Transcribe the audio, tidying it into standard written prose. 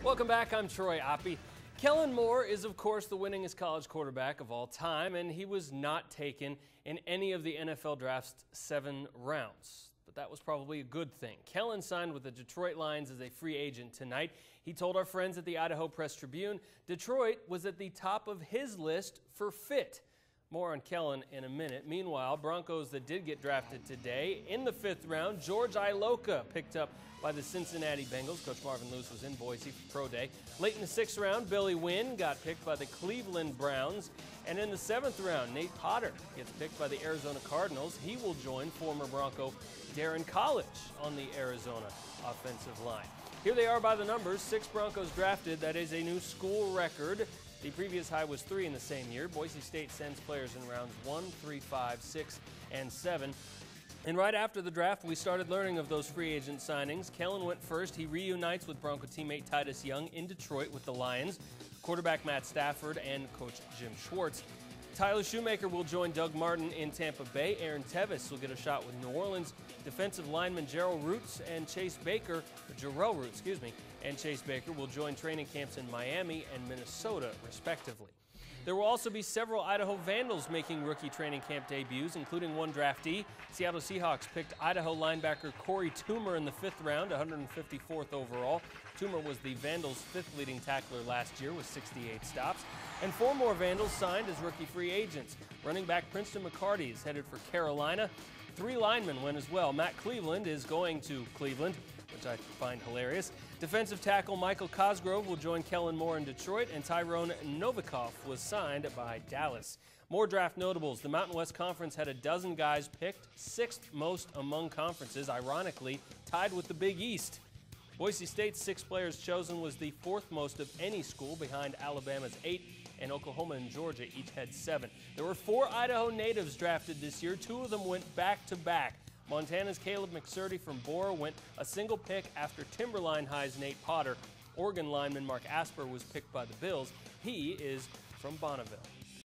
Welcome back. I'm Troy Oppie. Kellen Moore is, of course, the winningest college quarterback of all time, and he was not taken in any of the NFL draft's 7 rounds. But that was probably a good thing. Kellen signed with the Detroit Lions as a free agent tonight. He told our friends at the Idaho Press Tribune Detroit was at the top of his list for fit. More on Kellen in a minute. Meanwhile, Broncos that did get drafted today in the 5th round, George Iloka picked up by the Cincinnati Bengals. Coach Marvin Lewis was in Boise for pro day. Late in the 6th round, Billy Wynn got picked by the Cleveland Browns. And in the 7th round, Nate Potter gets picked by the Arizona Cardinals. He will join former Bronco Darren College on the Arizona offensive line. Here they are by the numbers. 6 Broncos drafted. That is a new school record. The previous high was 3 in the same year. Boise State sends players in rounds 1, 3, 5, 6, and 7. And right after the draft, we started learning of those free agent signings. Kellen went first. He reunites with Bronco teammate Titus Young in Detroit with the Lions, quarterback Matt Stafford, and coach Jim Schwartz. Tyler Shoemaker will join Doug Martin in Tampa Bay. Aaron Tevis will get a shot with New Orleans. Defensive lineman Jarrell Roots and Chase Baker will join training camps in Miami and Minnesota, respectively. There will also be several Idaho Vandals making rookie training camp debuts, including one draftee. Seattle Seahawks picked Idaho linebacker Corey Toomer in the 5th round, 154th overall. Toomer was the Vandals' 5th leading tackler last year with 68 stops. And 4 more Vandals signed as rookie free agents. Running back Princeton McCarty is headed for Carolina. 3 linemen went as well. Matt Cleveland is going to Cleveland, which I find hilarious. Defensive tackle Michael Cosgrove will join Kellen Moore in Detroit, and Tyrone Novikov was signed by Dallas. More draft notables. The Mountain West Conference had a dozen guys picked, 6th most among conferences, ironically tied with the Big East. Boise State's 6 players chosen was the 4th most of any school, behind Alabama's 8, and Oklahoma and Georgia each had 7. There were 4 Idaho natives drafted this year. 2 of them went back-to-back. Montana's Caleb McSurdy from Bora went a single pick after Timberline High's Nate Potter. Oregon lineman Mark Asper was picked by the Bills. He is from Bonneville.